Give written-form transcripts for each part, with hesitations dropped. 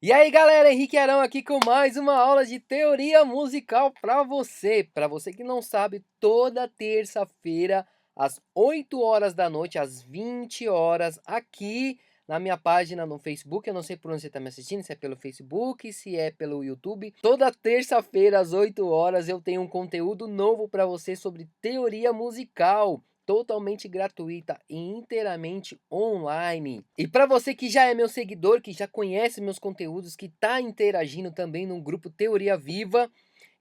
E aí galera, Henrique Arão aqui com mais uma aula de teoria musical para você. Para você que não sabe, toda terça-feira, às 8 horas da noite, às 20 horas, aqui na minha página no Facebook. Eu não sei por onde você está me assistindo, se é pelo Facebook, se é pelo YouTube. Toda terça-feira, às 8 horas, eu tenho um conteúdo novo para você sobre teoria musical. Totalmente gratuita e inteiramente online. E para você que já é meu seguidor, que já conhece meus conteúdos, que está interagindo também no grupo Teoria Viva,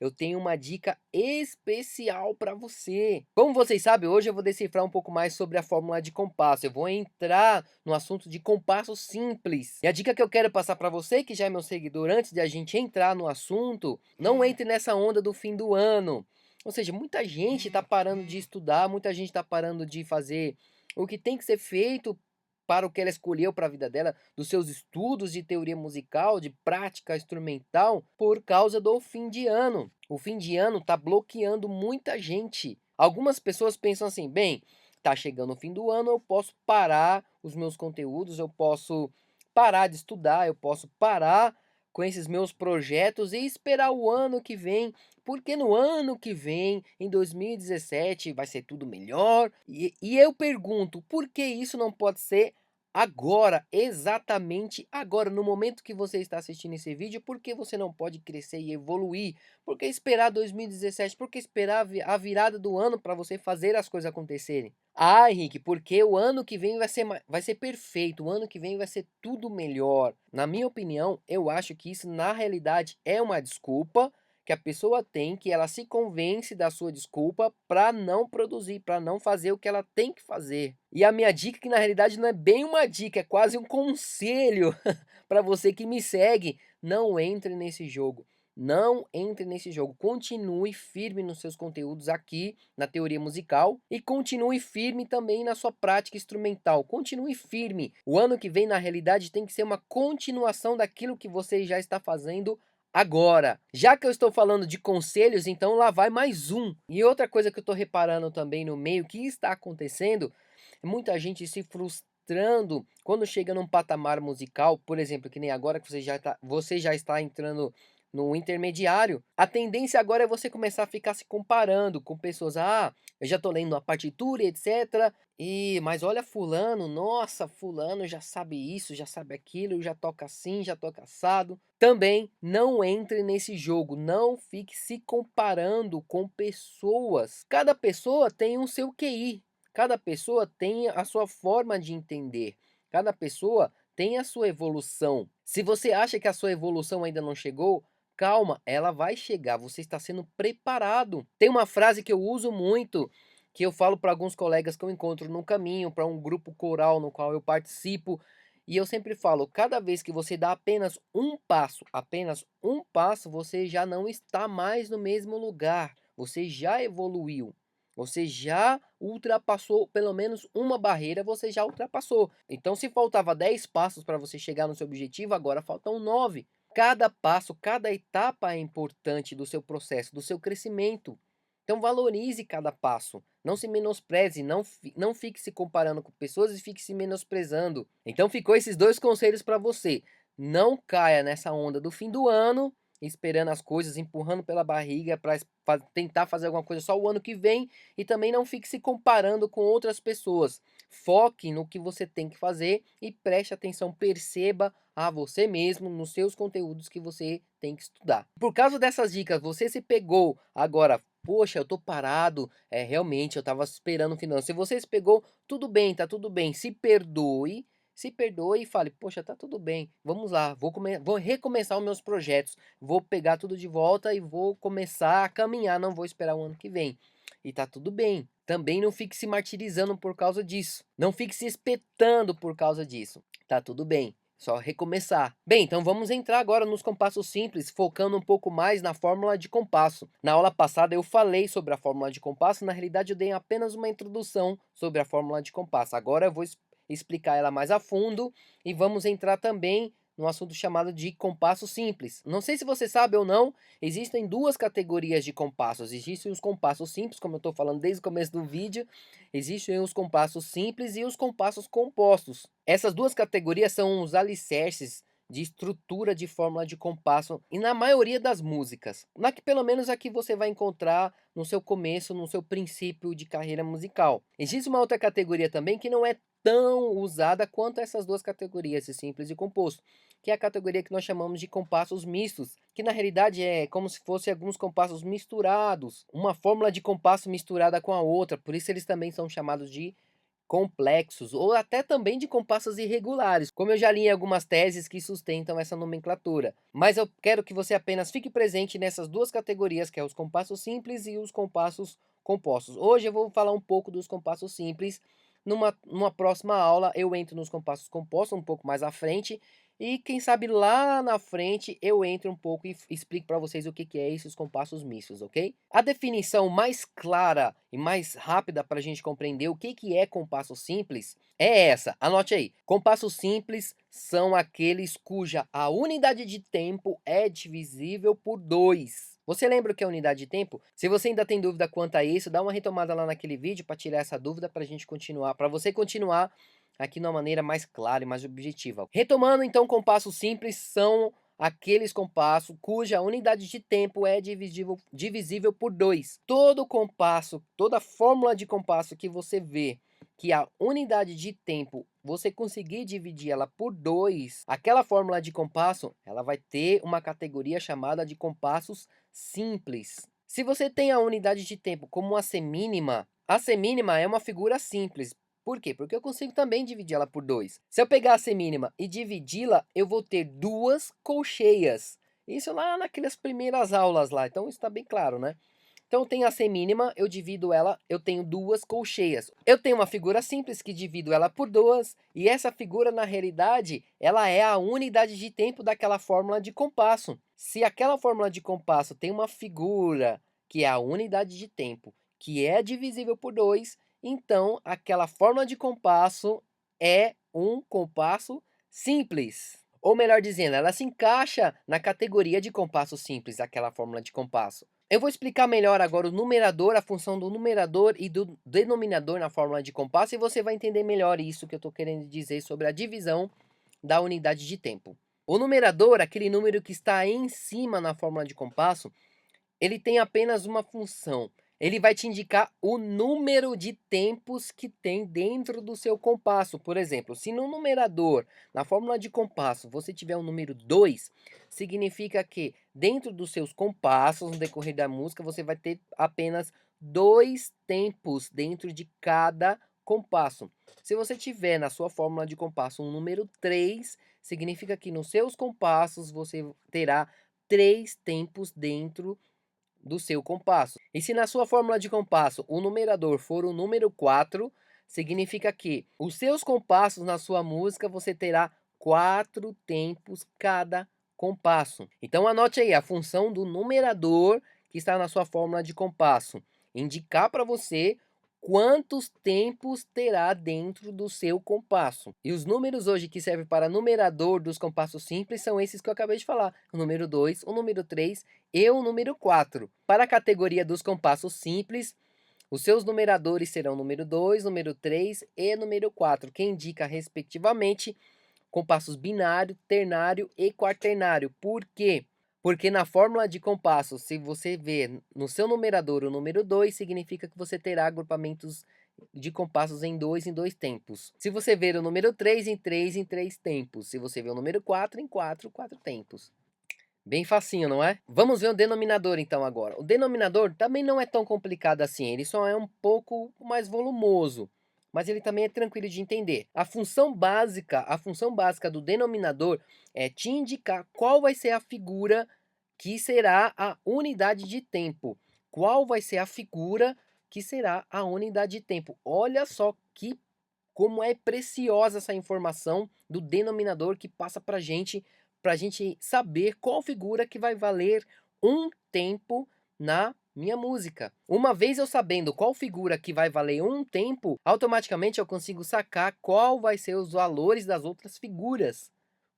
eu tenho uma dica especial para você. Como vocês sabem, hoje eu vou decifrar um pouco mais sobre a fórmula de compasso. Eu vou entrar no assunto de compasso simples. E a dica que eu quero passar para você, que já é meu seguidor, antes de a gente entrar no assunto, não entre nessa onda do fim do ano. Ou seja, muita gente está parando de estudar, muita gente está parando de fazer o que tem que ser feito para o que ela escolheu para a vida dela, dos seus estudos de teoria musical, de prática instrumental, por causa do fim de ano. O fim de ano está bloqueando muita gente. Algumas pessoas pensam assim, bem, tá chegando o fim do ano, eu posso parar os meus conteúdos, eu posso parar de estudar, eu posso parar com esses meus projetos e esperar o ano que vem, porque no ano que vem, em 2017, vai ser tudo melhor. E eu pergunto, por que isso não pode ser agora, exatamente agora, no momento que você está assistindo esse vídeo? Por que você não pode crescer e evoluir? Por que esperar 2017? Por que esperar a virada do ano para você fazer as coisas acontecerem? Ah, Henrique, porque o ano que vem vai ser perfeito, o ano que vem vai ser tudo melhor. Na minha opinião, eu acho que isso na realidade é uma desculpa que a pessoa tem, que ela se convence da sua desculpa para não produzir, para não fazer o que ela tem que fazer. E a minha dica, que na realidade não é bem uma dica, é quase um conselho para você que me segue, não entre nesse jogo. Não entre nesse jogo. Continue firme nos seus conteúdos aqui na teoria musical e continue firme também na sua prática instrumental. Continue firme. O ano que vem, na realidade, tem que ser uma continuação daquilo que você já está fazendo agora. Já que eu estou falando de conselhos, então lá vai mais um. E outra coisa que eu estou reparando também no meio que está acontecendo, muita gente se frustrando quando chega num patamar musical, por exemplo, que nem agora que você já está entrando no intermediário. A tendência agora é você começar a ficar se comparando com pessoas. Ah, eu já tô lendo a partitura, etc. Mas olha fulano, nossa, fulano já sabe isso, já sabe aquilo, já toca assim, já toca assado. Também não entre nesse jogo, não fique se comparando com pessoas. Cada pessoa tem um seu QI, cada pessoa tem a sua forma de entender, cada pessoa tem a sua evolução. Se você acha que a sua evolução ainda não chegou, calma, ela vai chegar, você está sendo preparado. Tem uma frase que eu uso muito, que eu falo para alguns colegas que eu encontro no caminho, para um grupo coral no qual eu participo, e eu sempre falo, cada vez que você dá apenas um passo, você já não está mais no mesmo lugar, você já evoluiu. Você já ultrapassou pelo menos uma barreira, você já ultrapassou. Então, se faltava 10 passos para você chegar no seu objetivo, agora faltam 9. Cada passo, cada etapa é importante do seu processo, do seu crescimento. Então valorize cada passo. Não se menospreze, não fique se comparando com pessoas e fique se menosprezando. Então ficou esses dois conselhos para você. Não caia nessa onda do fim do ano, esperando as coisas, empurrando pela barriga para tentar fazer alguma coisa só o ano que vem. E também não fique se comparando com outras pessoas. Foque no que você tem que fazer e preste atenção, perceba a você mesmo nos seus conteúdos que você tem que estudar. Por causa dessas dicas, você se pegou agora, poxa, eu tô parado, realmente eu tava esperando o final. Se você se pegou, tudo bem, tá tudo bem. Se perdoe e fale, poxa, tá tudo bem. Vamos lá, vou recomeçar os meus projetos, vou pegar tudo de volta e vou começar a caminhar, não vou esperar o ano que vem. E tá tudo bem. Também não fique se martirizando por causa disso. Não fique se espetando por causa disso. Tá tudo bem. Só recomeçar. Bem, então vamos entrar agora nos compassos simples, focando um pouco mais na fórmula de compasso. Na aula passada eu falei sobre a fórmula de compasso, na realidade eu dei apenas uma introdução sobre a fórmula de compasso. Agora eu vou explicar ela mais a fundo e vamos entrar também no assunto chamado de compasso simples. Não sei se você sabe ou não, existem duas categorias de compassos. Existem os compassos simples, como eu estou falando desde o começo do vídeo. Existem os compassos simples e os compassos compostos. Essas duas categorias são os alicerces de estrutura de fórmula de compasso e na maioria das músicas. Na que pelo menos aqui você vai encontrar no seu começo, no seu princípio de carreira musical. Existe uma outra categoria também que não é tão usada quanto essas duas categorias, esse simples e composto, que é a categoria que nós chamamos de compassos mistos, que na realidade é como se fossem alguns compassos misturados, uma fórmula de compasso misturada com a outra, por isso eles também são chamados de complexos ou até também de compassos irregulares, como eu já li em algumas teses que sustentam essa nomenclatura. Mas eu quero que você apenas fique presente nessas duas categorias, que é os compassos simples e os compassos compostos. Hoje eu vou falar um pouco dos compassos simples. Numa próxima aula eu entro nos compassos compostos um pouco mais à frente e quem sabe lá na frente eu entro um pouco e explico para vocês o que é esses compassos mistos, ok? A definição mais clara e mais rápida para a gente compreender o que é compasso simples é essa, anote aí. Compassos simples são aqueles cuja a unidade de tempo é divisível por 2. Você lembra o que é unidade de tempo? Se você ainda tem dúvida quanto a isso, dá uma retomada lá naquele vídeo para tirar essa dúvida para a gente continuar, para você continuar aqui de uma maneira mais clara e mais objetiva. Retomando então, compassos simples são aqueles compassos cuja unidade de tempo é divisível por 2. Todo compasso, toda fórmula de compasso que você vê que a unidade de tempo você conseguir dividir ela por 2, aquela fórmula de compasso, ela vai ter uma categoria chamada de compassos simples. Se você tem a unidade de tempo como a semínima, a semínima é uma figura simples. Por quê? Porque eu consigo também dividir ela por 2. Se eu pegar a semínima e dividi-la, eu vou ter duas colcheias. Isso lá naquelas primeiras aulas lá, então isso está bem claro, né? Então eu tenho a semínima, eu divido ela, eu tenho duas colcheias. Eu tenho uma figura simples que divido ela por duas, e essa figura na realidade, ela é a unidade de tempo daquela fórmula de compasso. Se aquela fórmula de compasso tem uma figura que é a unidade de tempo, que é divisível por 2, então aquela fórmula de compasso é um compasso simples. Ou melhor dizendo, ela se encaixa na categoria de compasso simples, aquela fórmula de compasso. Eu vou explicar melhor agora o numerador, a função do numerador e do denominador na fórmula de compasso, e você vai entender melhor isso que eu estou querendo dizer sobre a divisão da unidade de tempo. O numerador, aquele número que está em cima na fórmula de compasso, ele tem apenas uma função. Ele vai te indicar o número de tempos que tem dentro do seu compasso. Por exemplo, se no numerador, na fórmula de compasso, você tiver o número 2, significa que dentro dos seus compassos, no decorrer da música, você vai ter apenas 2 tempos dentro de cada compasso. Se você tiver na sua fórmula de compasso um número 3, significa que nos seus compassos você terá 3 tempos dentro do seu compasso. E se na sua fórmula de compasso o numerador for o número 4, significa que os seus compassos na sua música você terá 4 tempos cada compasso. Então anote aí a função do numerador que está na sua fórmula de compasso, indicar para você quantos tempos terá dentro do seu compasso. E os números hoje que servem para numerador dos compassos simples são esses que eu acabei de falar: o número 2, o número 3 e o número 4. Para a categoria dos compassos simples, os seus numeradores serão número 2, número 3 e número 4, que indica respectivamente compassos binário, ternário e quaternário. Por quê? Porque na fórmula de compasso, se você ver no seu numerador o número 2, significa que você terá agrupamentos de compassos em dois tempos. Se você ver o número 3 em 3 tempos. Se você ver o número 4 em 4 tempos. Bem facinho, não é? Vamos ver o denominador então agora. O denominador também não é tão complicado assim, ele só é um pouco mais volumoso, mas ele também é tranquilo de entender. A função básica do denominador é te indicar qual vai ser a figura que será a unidade de tempo. Qual vai ser a figura que será a unidade de tempo? Olha só que como é preciosa essa informação do denominador que passa para a gente saber qual figura que vai valer um tempo na minha música. Uma vez eu sabendo qual figura que vai valer um tempo, automaticamente eu consigo sacar qual vai ser os valores das outras figuras.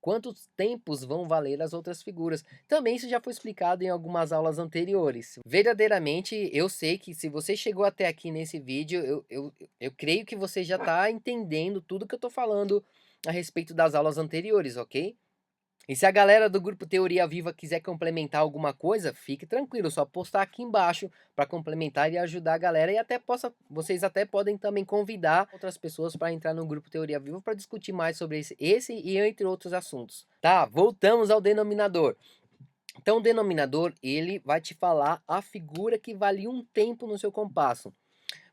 Quantos tempos vão valer as outras figuras. Também isso já foi explicado em algumas aulas anteriores. Verdadeiramente, eu sei que se você chegou até aqui nesse vídeo, eu creio que você já está entendendo tudo que eu estou falando a respeito das aulas anteriores, ok? E se a galera do grupo Teoria Viva quiser complementar alguma coisa, fique tranquilo, só postar aqui embaixo para complementar e ajudar a galera. E vocês até podem também convidar outras pessoas para entrar no grupo Teoria Viva para discutir mais sobre esse e entre outros assuntos. Tá, voltamos ao denominador. Então, o denominador, ele vai te falar a figura que vale um tempo no seu compasso.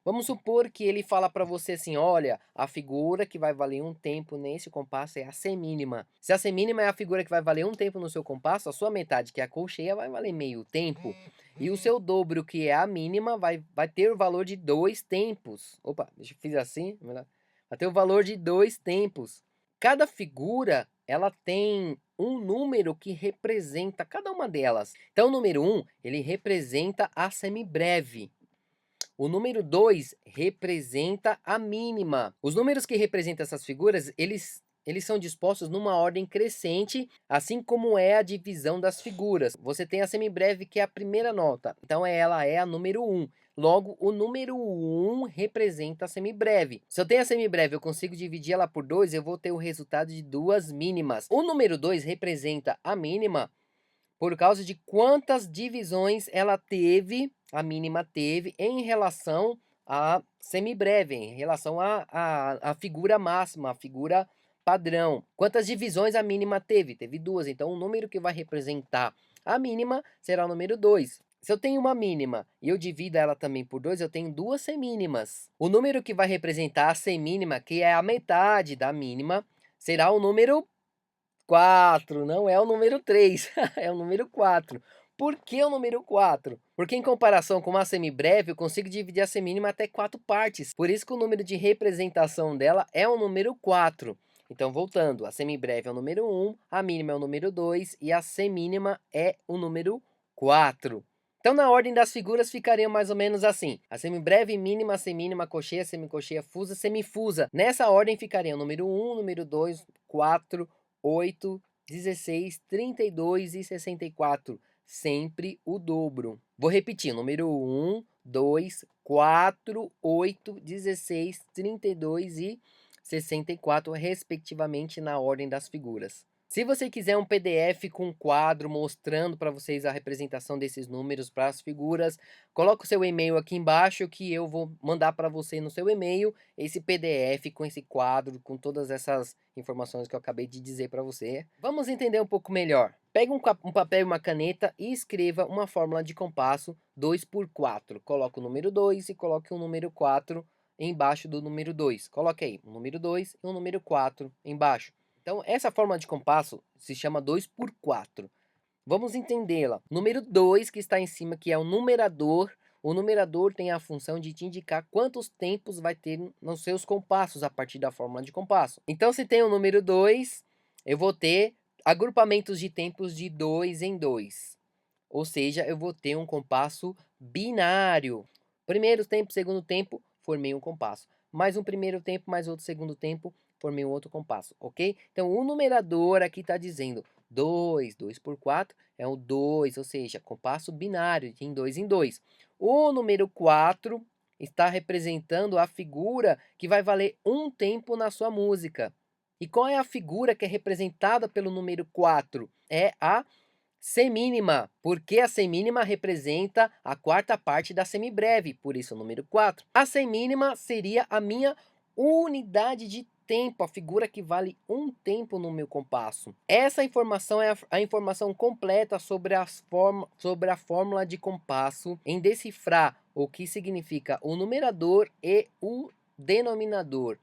Vamos supor que ele fala para você assim, olha, a figura que vai valer um tempo nesse compasso é a semínima. Se a semínima é a figura que vai valer um tempo no seu compasso, a sua metade, que é a colcheia, vai valer meio tempo. E o seu dobro, que é a mínima, vai ter o valor de 2 tempos. Opa, deixa eu fazer assim. Vai ter o valor de 2 tempos. Cada figura, ela tem um número que representa cada uma delas. Então, o número 1, ele representa a semibreve. O número 2 representa a mínima. Os números que representam essas figuras, eles são dispostos numa ordem crescente, assim como é a divisão das figuras. Você tem a semibreve, que é a primeira nota. Então, ela é a número 1. Logo, o número 1 representa a semibreve. Se eu tenho a semibreve, eu consigo dividir ela por 2, eu vou ter o resultado de duas mínimas. O número 2 representa a mínima por causa de quantas divisões ela teve, a mínima teve, em relação à semibreve, em relação à figura máxima, a figura padrão. Quantas divisões a mínima teve? Teve duas, então o número que vai representar a mínima será o número 2. Se eu tenho uma mínima e eu divido ela também por 2, eu tenho duas semínimas. O número que vai representar a semínima, que é a metade da mínima, será o número 4, não é o número 3, é o número 4. Por que o número 4? Porque em comparação com uma semibreve, eu consigo dividir a semínima até 4 partes. Por isso que o número de representação dela é o número 4. Então, voltando, a semibreve é o número 1, a mínima é o número 2 e a semínima é o número 4. Então, na ordem das figuras, ficariam mais ou menos assim. A semibreve, mínima, semínima, cocheia, semicocheia, fusa, semifusa. Nessa ordem ficariam o número 1, número 2, 4, 8, 16, 32 e 64. Sempre o dobro. Vou repetir, número 1, 2, 4, 8, 16, 32 e 64, respectivamente, na ordem das figuras. Se você quiser um PDF com um quadro mostrando para vocês a representação desses números para as figuras, coloca o seu e-mail aqui embaixo que eu vou mandar para você no seu e-mail esse PDF com esse quadro, com todas essas informações que eu acabei de dizer para você. Vamos entender um pouco melhor. Pega um papel e uma caneta e escreva uma fórmula de compasso 2 por 4. Coloque o número 2 e coloque o número 4 embaixo do número 2. Coloque aí o número 2 e o número 4 embaixo. Então, essa forma de compasso se chama 2 por 4. Vamos entendê-la. Número 2, que está em cima, que é o numerador. O numerador tem a função de te indicar quantos tempos vai ter nos seus compassos a partir da fórmula de compasso. Então, se tem o número 2, eu vou ter agrupamentos de tempos de 2 em 2. Ou seja, eu vou ter um compasso binário. Primeiro tempo, segundo tempo, formei um compasso. Mais um primeiro tempo, mais outro segundo tempo, formei um outro compasso, ok? Então, o numerador aqui está dizendo 2, 2 por 4 é o 2, ou seja, compasso binário, de em 2 em 2. O número 4 está representando a figura que vai valer um tempo na sua música. E qual é a figura que é representada pelo número 4? É a semínima, porque a semínima representa a quarta parte da semibreve, por isso o número 4. A semínima seria a minha unidade de tempo, a figura que vale um tempo no meu compasso. Essa informação é a informação completa sobre a fórmula de compasso, em decifrar o que significa o numerador e o denominador.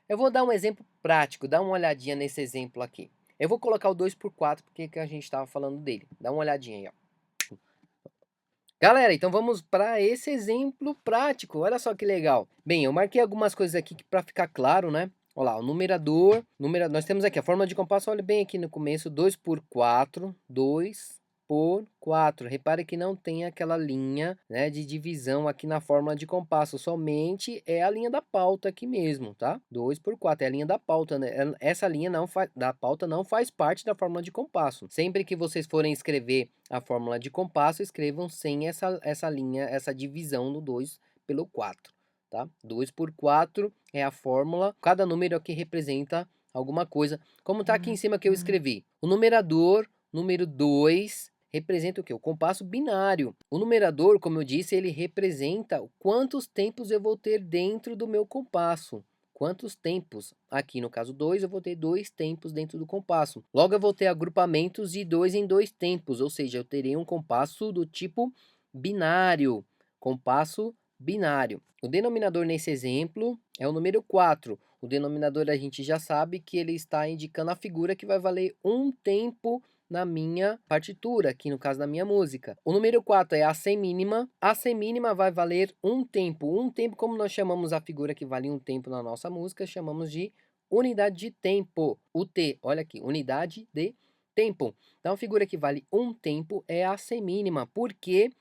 Eu vou dar um exemplo prático, dá uma olhadinha nesse exemplo aqui. Eu vou colocar o 2 por 4 porque que a gente estava falando dele. Dá uma olhadinha aí, ó. Galera, então vamos para esse exemplo prático. Olha só que legal. Bem, eu marquei algumas coisas aqui para ficar claro, né? Olha lá, o numerador, nós temos aqui a forma de compasso, olha bem aqui no começo, 2 por 4, 2 por 4. Repare que não tem aquela linha, né, de divisão aqui na fórmula de compasso, somente é a linha da pauta aqui mesmo, tá? 2 por 4 é a linha da pauta, né? Essa linha da pauta não faz parte da fórmula de compasso. Sempre que vocês forem escrever a fórmula de compasso, escrevam sem essa linha, essa divisão do 2 pelo 4. Tá? 2 por 4 é a fórmula, cada número aqui representa alguma coisa, como tá aqui em cima que eu escrevi. O numerador, número 2, representa o quê? O compasso binário. O numerador, como eu disse, ele representa quantos tempos eu vou ter dentro do meu compasso. Quantos tempos? Aqui no caso 2, eu vou ter 2 tempos dentro do compasso. Logo, eu vou ter agrupamentos de 2 em 2 tempos, ou seja, eu terei um compasso do tipo binário. Compasso binário. O denominador nesse exemplo é o número 4. O denominador a gente já sabe que ele está indicando a figura que vai valer um tempo na minha partitura, aqui no caso da minha música. O número 4 é a semínima. A semínima vai valer um tempo. Um tempo, como nós chamamos a figura que vale um tempo na nossa música, chamamos de unidade de tempo. O T, olha aqui, unidade de tempo. Então, a figura que vale um tempo é a semínima. Por quê?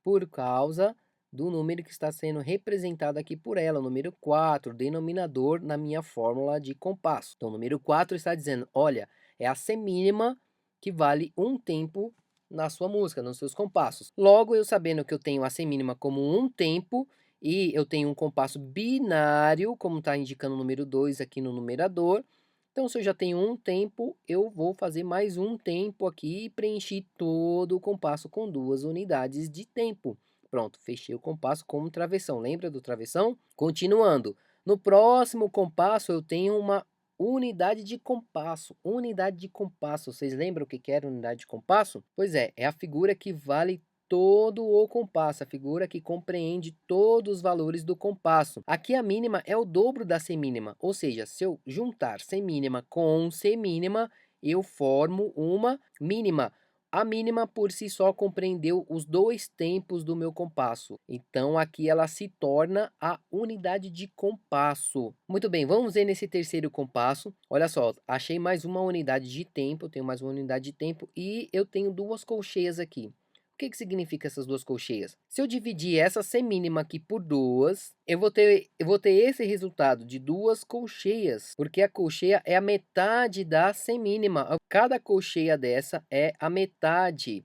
Por causa do número que está sendo representado aqui por ela, o número 4, denominador na minha fórmula de compasso. Então, o número 4 está dizendo, olha, é a semínima que vale um tempo na sua música, nos seus compassos. Logo, eu sabendo que eu tenho a semínima como um tempo e eu tenho um compasso binário, como está indicando o número 2 aqui no numerador. Então, se eu já tenho um tempo, eu vou fazer mais um tempo aqui e preencher todo o compasso com 2 unidades de tempo. Pronto, fechei o compasso com um travessão. Lembra do travessão? Continuando. No próximo compasso, eu tenho uma unidade de compasso. Unidade de compasso. Vocês lembram o que era unidade de compasso? Pois é a figura que vale todo o compasso, a figura que compreende todos os valores do compasso. Aqui a mínima é o dobro da semínima, ou seja, se eu juntar semínima com semínima, eu formo uma mínima. A mínima por si só compreendeu os 2 tempos do meu compasso. Então aqui ela se torna a unidade de compasso. Muito bem, vamos ver nesse terceiro compasso. Olha só, achei mais uma unidade de tempo, tenho mais uma unidade de tempo e eu tenho 2 colcheias aqui. O que significa essas 2 colcheias? Se eu dividir essa semínima aqui por 2, eu vou ter esse resultado de 2 colcheias, porque a colcheia é a metade da semínima. Cada colcheia dessa é a metade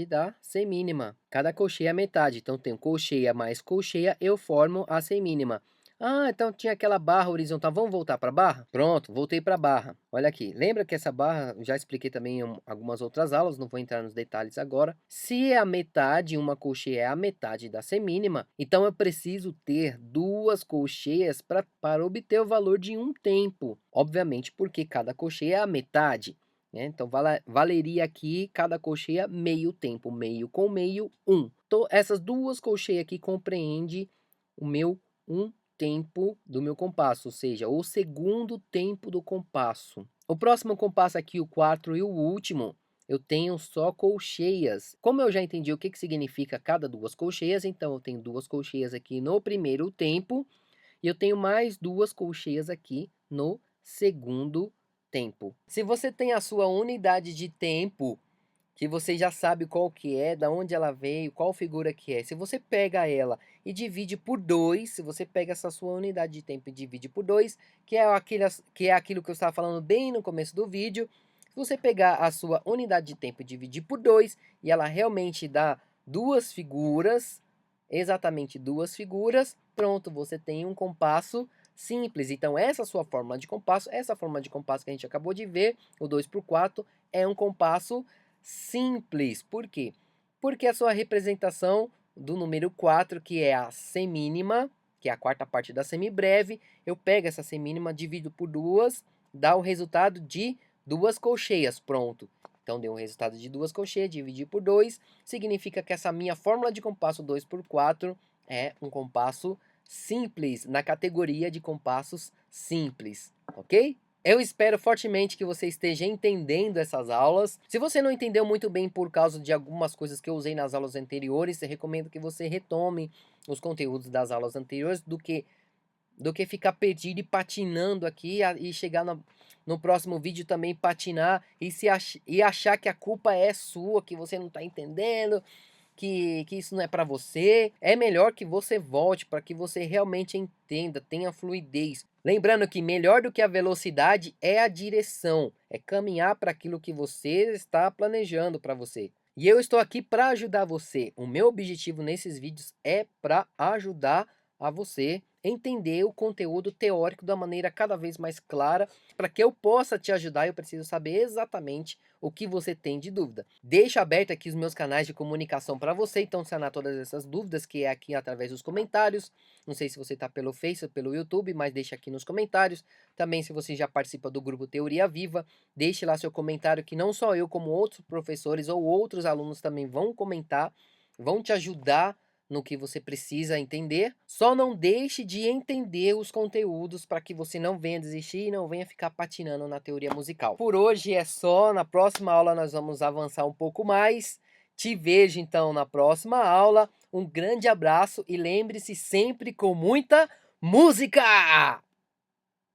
da semínima. Cada colcheia é a metade, então tenho colcheia mais colcheia, eu formo a semínima. Ah, então tinha aquela barra horizontal. Vamos voltar para a barra? Pronto, voltei para a barra. Olha aqui, lembra que essa barra, já expliquei também em algumas outras aulas, não vou entrar nos detalhes agora. Se é a metade, uma colcheia é a metade da semínima, então eu preciso ter 2 colcheias para obter o valor de um tempo. Obviamente, porque cada colcheia é a metade. Então, valeria aqui cada colcheia meio tempo, meio com meio, 1. Então, essas 2 colcheias aqui compreende o meu um tempo do meu compasso, ou seja, o segundo tempo do compasso. O próximo compasso aqui, o 4 e o último, eu tenho só colcheias. Como eu já entendi o que significa cada 2 colcheias, então eu tenho 2 colcheias aqui no primeiro tempo e eu tenho mais 2 colcheias aqui no segundo tempo. Se você tem a sua unidade de tempo, que você já sabe qual que é, da onde ela veio, qual figura que é. Se você pega ela e divide por 2, se você pega essa sua unidade de tempo e divide por 2, que é aquilo que eu estava falando bem no começo do vídeo, se você pegar a sua unidade de tempo e dividir por 2, e ela realmente dá 2 figuras, exatamente 2 figuras, pronto, você tem um compasso simples. Então essa sua fórmula de compasso, essa fórmula de compasso que a gente acabou de ver, o 2 por 4, é um compasso simples. Por quê? Porque a sua representação do número 4, que é a semínima, que é a quarta parte da semibreve, eu pego essa semínima, divido por 2, dá o resultado de 2 colcheias, pronto. Então deu um resultado de 2 colcheias, dividir por 2, significa que essa minha fórmula de compasso 2 por 4 é um compasso simples, na categoria de compassos simples, ok? Eu espero fortemente que você esteja entendendo essas aulas. Se você não entendeu muito bem por causa de algumas coisas que eu usei nas aulas anteriores, eu recomendo que você retome os conteúdos das aulas anteriores do que ficar perdido e patinando aqui e chegar no próximo vídeo também patinar e achar que a culpa é sua, que você não está entendendo, que isso não é para você. É melhor que você volte para que você realmente entenda, tenha fluidez. Lembrando que melhor do que a velocidade é a direção, é caminhar para aquilo que você está planejando para você. E eu estou aqui para ajudar você. O meu objetivo nesses vídeos é para ajudar a você entender o conteúdo teórico da maneira cada vez mais clara. Para que eu possa te ajudar, eu preciso saber exatamente o que você tem de dúvida. Deixo aberto aqui os meus canais de comunicação para você, então sanar todas essas dúvidas, que é aqui através dos comentários. Não sei se você está pelo Face ou pelo YouTube, mas deixa aqui nos comentários. Também, se você já participa do grupo Teoria Viva, deixe lá seu comentário, que não só eu, como outros professores ou outros alunos também vão comentar, vão te ajudar no que você precisa entender. Só não deixe de entender os conteúdos para que você não venha desistir e não venha ficar patinando na teoria musical. Por hoje é só, na próxima aula nós vamos avançar um pouco mais. Te vejo então na próxima aula. Um grande abraço e lembre-se sempre com muita música!